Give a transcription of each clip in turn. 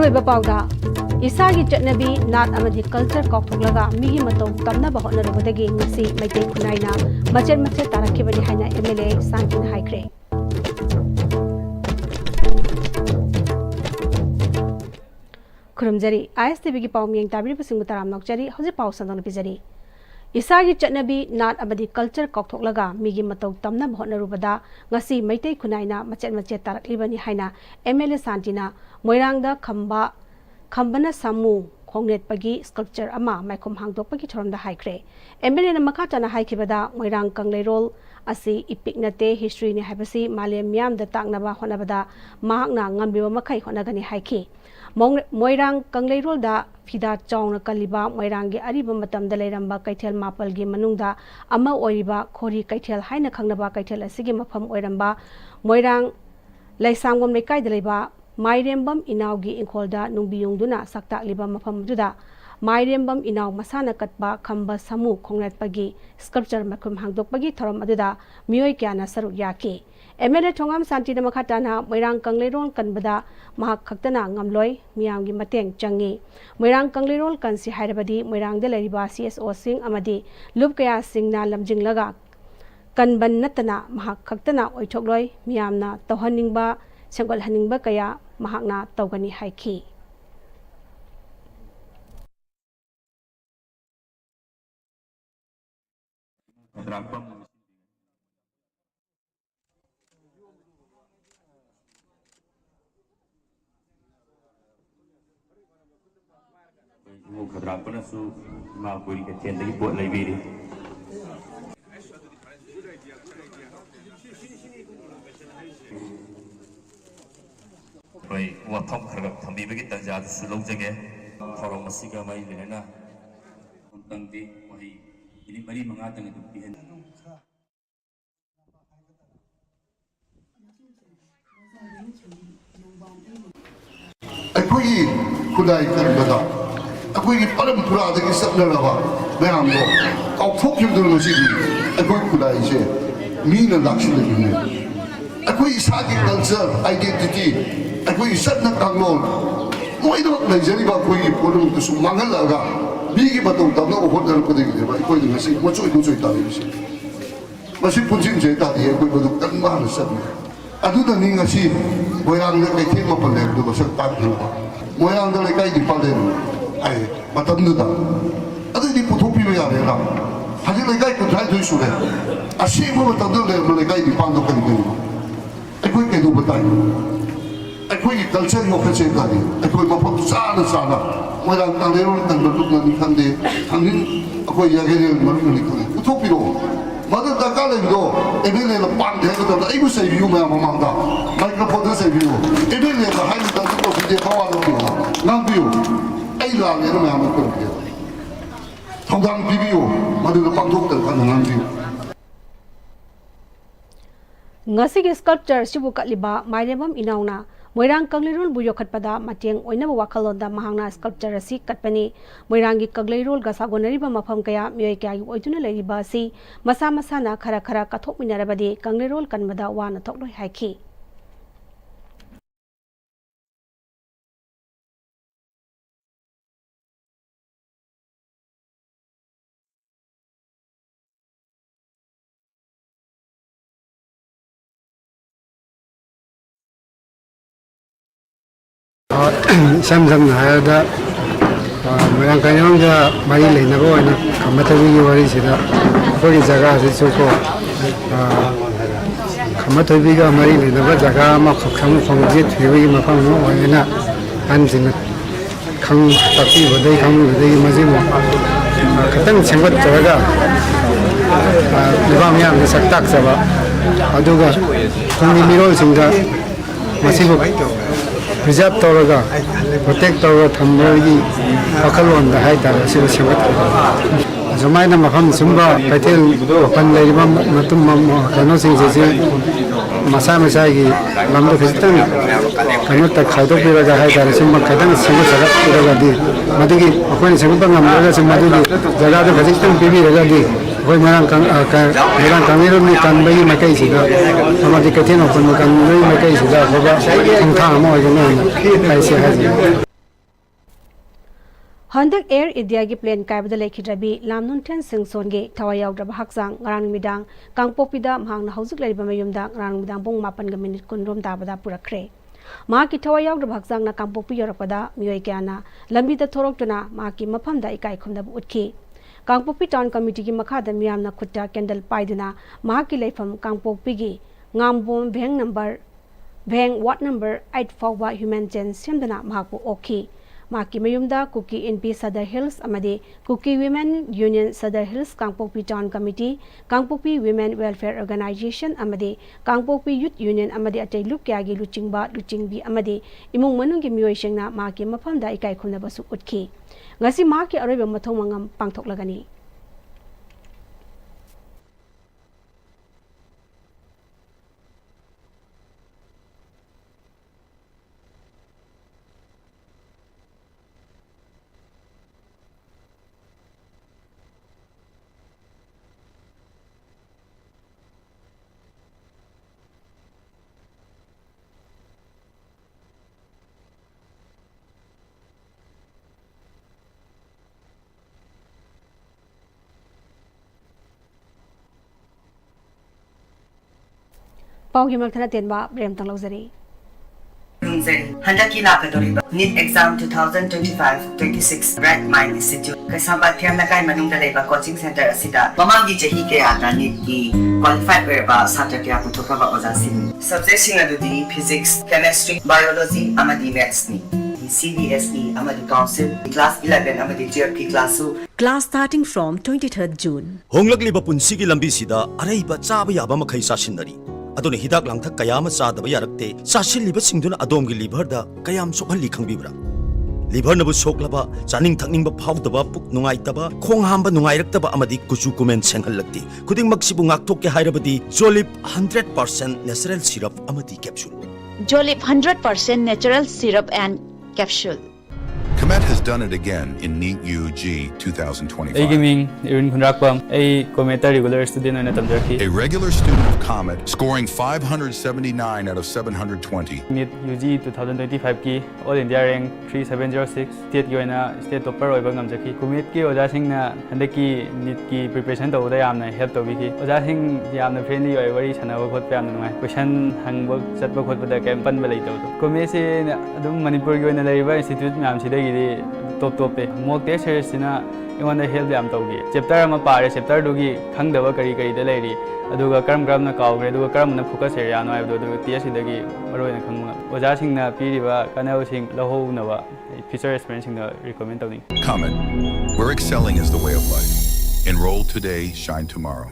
अरोइबा पाउदा इसागी चटनबी नाट अमदि culture कॉक्थोगलगा मिगी मतौ तमनबा होनरबदगी ngasi Meitei खुनाइना मचेर मचेर तारखिबनि हाइना MLA सांकिन हाइख्रे खुरमजरी ISTV की पाउमियंग ताबिरिबसिंगु तराम नोकजरी हौजे पाउ संदन पिजरी इसागी चटनबी नाट अमदि कल्चर कॉक्थोगलगा मिगी मतौ तमनबा होनरबदा ngasi मैतै खुनाइना मचेर मचेर तारखिबनि हाइना एमएलए सांकिना मोइरांगदा खंबना सामू खोंगनेटपगी स्कल्पचर अमा माइखोम हांगदोकपगी थोरमदा हाइख्रे एमएलए न मखातना हाइखिबदा मोइरांग कंगलेरोल असी इपिक नते हिस्ट्री ने हाइबसी मालेम मियामदा ताकनबा होनबदा महाकना ngambima मखै होनगनि हाइखि मोइरांग कंगलेरोलदा फिदा चाउना कलिबा मोइरांगी अरिबा मतमदा लेरंबा कैथेल मापलगी मनुंगदा अमा ओइरिबा खोरी कैथेल हाइना खंगनबा कैथेल असिगी मफम ओइरंबा मोइरांग लाइसांगोम लेकाइदा लेबा माइरेंबम इनावगी इंखोलदा नुंबियुंगदुना सक्ताक्लिबा मफमदुदा माइरेंबम इनाव मसाना कटबा खंबा समू खोंगनेटपगी स्कल्पचर मखुम हांगदोकपगी थोरम अदुदा मियोय क्याना सरु याकी एमएलए थोंगाम शांति मखाताना मोइरांग कंगलेरोल कनबदा महाक खक्तना ngamloi मियामगी मतेंग चंगी मोइरांग कंगलेरोल कनसि हाइरबदी मोइरांगदा लेरिबा सीएसओ सिंग अमदी लुप कया सिंगना लमजिंगलगा कनबन नतना महाक खक्तना ओइथोकलोय मियामना तौहनिंगबा सेंगोल हनिंगबा कया महाकना तौगनी हाइखी खद्रापनसु मापुरी के चेंदगी पोट लेबीरी भाई वाफम खरग थंबीबगी तंजाद सुलौजगे थौरम मसिगा मई लेना उनतंगदी वही इनी मरी मंगा तंग दुपिहन अखोई खुदाई करबदा अखोई परंपरा दगी सत्नरबा मयामदो काउथोखिबदुन सिगी अखोई खुदाई से मीना लाक्सिलगिने अखोई इसागी कल्चर आइडेंटिटी अखोई सत्न कांगलोल मोइदो लेजरिबा अखोई पोलुम तुसु मांगलगा बीगी बतौ तमनो होदरपदगी देबा अखोई ngasi मोचोइ मोचोइ ताबिसि मसि पुजिन जे तादि अखोई बदु कन्मा हसबि अदुदा नि ngasi मोयांग कैथे मपले दु बसक ताखि मोयांग लेकाई दि पाले ai matamduda adui puthokpi ba yarela haji lekai kuthai dui sure asi bo matamdu le lekai di pando kan ni akoi ke du batai akoi ki culture yo pheche kali akoi ma phok sana sana moira tangero tan baduk na ni khande thangin akoi yagere maru ni khande puthokpi ro madu daka le do ebele la pan de ko da ibu sai view ma mamanda microphone sai view ebele la hai da ko video kawa lo na view ai la ne ma ma ko ke thongdang video madu la pangdok tel kan nan view ngasi ge sculpture sibu kaliba mairemam inauna Moirang कंगलेरोल बु योखटपदा मतेंग ओइनब वाखलोंदा महांगना sculpture असि कटपनी मोइरांगी कंगलेरोल गसागोनरिबा मफम कया मियोय कया ओइतुना लेरिबा असि मसा मसाना खरा खरा कथोकमिनरबदि कंगलेरोल कनबदा वाना थोकलोय हाइखि समझम हायदा मोइरांग कंगलेरोल का मरी लेनबो अने खमतवी वारी सिदा कोई जगह से सुको खमतवी का मरी लेनबो जगह मा खम खंजे थेवी मफम नो अना अनजिन खं तपी बदई खं बदई मजिम खतंग छंगत जगह निबाम याम सकताक सबा अदुगा खंगी मिरोल सिंगा मसिबो प्रिजर्व तौरगा प्रोटेक्ट तौरगा थम्बगी वखलोन दा हाय तार सिबो सेवत जमाइना मखम सुंबा कैथेल ओपन लेरिबा मतुम कनो सिंग जे मसा मसागी लमदो खितंग कनो तक खादो पिरगा हाय तार सुंबा खतंग सिबो सगत पिरगा दी मदिगी अखोन संगबा ngamraga सुमदुगी जगह दो खजितंग पिबिरगा दी कोई मरांग कंगलेरोल नि कंबगी मकै सिदा अमदि कैथेल ओपन कंगलेरोल मकै सिदा बबा संथा म ओइगनो ऐसे है Handak Air India gi plane kaibada lekhidrabi lamnun ten singson gi thawai yaudra haksang ngarang midang kangpopida mhang na haujuk leriba mayumda ngarang midang bong 8 ga minute kunrom dabada purakre ma ki thawai yaudra haksang na kangpopi yorapada miyoi kyana lambi da thoroktuna ma ki mafamda ikai khumda utki kangpopi town committee gi makhada miyamna khutta candle paiduna ma ki leifam kangpopi gi ngambom bheng ward number 8 fawba human chain semdana mahakpu okhi Maki Mayumda Kuki NP Sadar Hills Amadi Kuki Women Union Sadar Hills Kangpokpi Town Committee Kangpokpi Women Welfare Organization Amadi Kangpokpi Youth Union Amadi Atay Lukyagi Luchingba Luchingbi Amadi Imung Manungi Miyoi Shengna Maki Mapamda Ikai Khumnabasu Utki Ngasi Maki Aroiba Mathong Mangam Pangthoklagani Paugi Malthana Tenba Brem Tanglozari Handaki Lakadoriba NEET exam 2025-26 Red Mine Institute Kasambat Piam Nakai Manungda Leba Coaching Center Asida Mamangi Jahi Kaya NEET ki qualified Verba Sabta Kaya Putokaba Ozasin Subject Singadudi Physics, Chemistry, Biology, Amadi Maths ni CBSE Amadi Council Class 11 Amadi GRP Class 2 Class starting from 23rd June Honglakliba punsigi lambi sida araiba chaba yaba makhai sasinari adone hidak langthak kayama chadaba yarakte sasilliba singduna adomgi liver da kayam sokhalli khangbibra liver nabu soklaba chaning thakningba phawdaba puk nungaitaba khong hamba nungairaktaba amadi kuchu kumen senghallakti khuding maksibu ngakthok ke hairabadi Jolip 100% natural syrup amadi capsule Jolip 100% natural syrup and capsule Comet has done it again in NEET UG 2025. A regular student of Comet scoring 579 out of 720. NEET UG 2025 ki All India rank 3706 state ki oina state topper oiba ngamjaki Comet ki oja sing na handaki NEET ki preparation tawda yamna help tawbiki oja sing yamna friendly oi wari sanaba khot pa yamna ngai question hangba chatba khot da kem pan ba leitaw Comet se adum Manipur ki oina leriba institute myam sida top pe mock test series sina ingona help yam tawgi chapter ama pare chapter dugi khangdaba kari kari da leiri aduga karam na kawgre aduga karam na focus area no aibdo aduga test sidagi maroina khangma oja singna piriba kanal sing lahu nawa future experience sing recommend tawni Comet, where excelling is the way of life. Enroll today, shine tomorrow.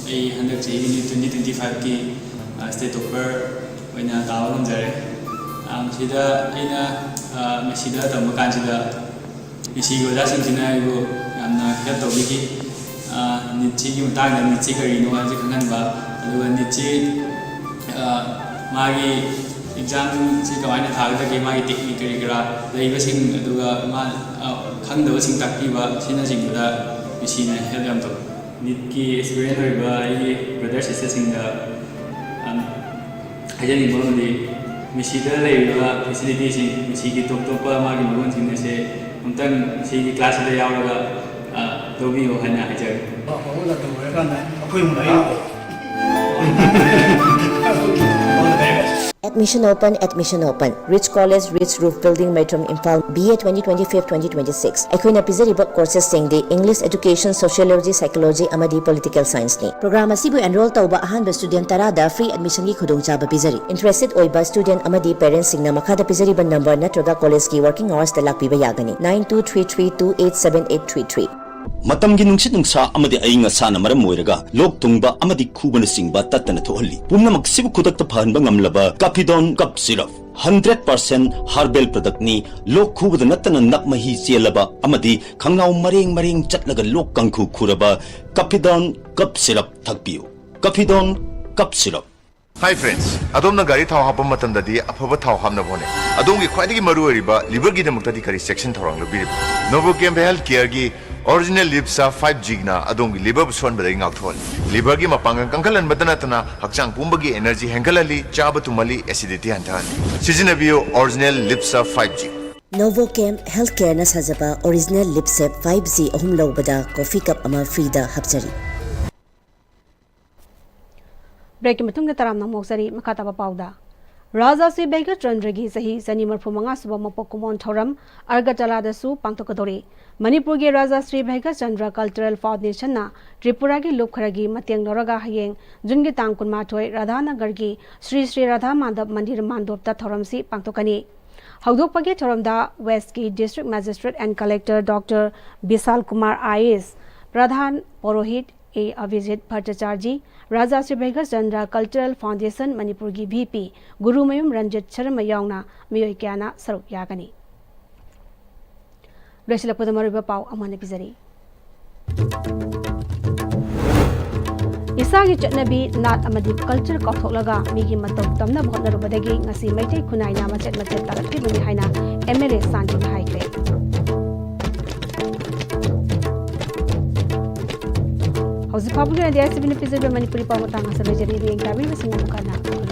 I handle 2025 ki state topper oina tawa ngamjare sida aina mesida tamakan sida isi goja singina ibo yamna help tawbiki nichi ki mutang da nichi kari no haji khangan ba aduga nichi magi exam si kawaina thagda ki magi technique kari kara leiba sing aduga ma khangda sing takki ba sina singda isi na help yam taw NEET ki experience hoiba ai brother sister singa hajani bomdi misida leiba facility sing misi ki top top ma gi magon sing se umtang si ki class da yawaga dobi ho hana hajar ba ho la to ra kana akoi mu lai Admission open. Rich College, Rich Roof Building, Metro Impal, BA 2025-2026. Aikoina pizariba courses singdi English Education, Sociology, Psychology, amadi Political Science ni. Program asibu enroll tauba ahanba student tarada free admission ki khudongchaba pizari. Interested oiba student amadi parents singna makhada pizariba number natraga college ki working hours da lakpiba yagani 9233287833. Matamgi nungsit nungsa amadi ainga sana maram moiraga lok tungba amadi khubana singba tatana thohalli pumna maksibu kudakta phanba ngamlaba Capidon cup syrup 100% herbal product ni lok khubada natana nakmahi chelaba amadi khangnau mareng chatlaga lok kangkhu khuraba Capidon cup syrup thakpiu Capidon cup syrup. Hi friends, adom na gari thau hapam matam dadi aphaba thau hamna bone. Adom gi khwaidagi maru ariba liver gi damukta di kari section thorang lo birib. Novochem Health Care gi original lipsa 5G na adom gi liver buson badai ngak thol. Liver gi mapangang kangkalan badana tana hakchang pumba gi energy hengalali chaba tumali acidity hantan. Sizinabiyo original lipsa 5G. Novochem Healthcare na sajaba original lipsep 5G ahum lawbada coffee cup ama free da hapchari. Break में तुम तराम नमोक सरी मकाता पाउदा राजा श्री बेगा चंद्रगी सही सनी मरफु मंगा सुब मपोक कुमोन थौरम अरगतला दसु पांगतोकदोरी मणिपुर के राजा Shri Bega Chandra cultural foundation ना त्रिपुरा की लोकखरगी मतेंग नोरगा हयेंग जुनगी तांग कुनमाथोय राधानगर की श्री श्री राधा माधव मंदिर मानदोपता थौरम सी पांगतोकनी हौदोकपगे थौरमदा वेस्ट की district magistrate and collector doctor Vishal Kumar IAS प्रधान पुरोहित A Abhijit Bhattacharya Raja Shri Bega Chandra cultural foundation Manipur की VP गुरुमयुम रंजित शर्मा यावना मियोय क्याना सरुक यागनी रेसिलपद मरुबा पाव अमने पिजरी इसागी चटनबी नाट अमदी कल्चर कौथोलगा मिगी मतौ तमना भोनरुबदगी ngasi मैथै खुनाइना मचेत मचेत तारक्तिबनि हाइना MLA सांजुन हाइख्रे Hausa Public and the Manipuri Power Tanga Surgery, the Gabi was in Mukana.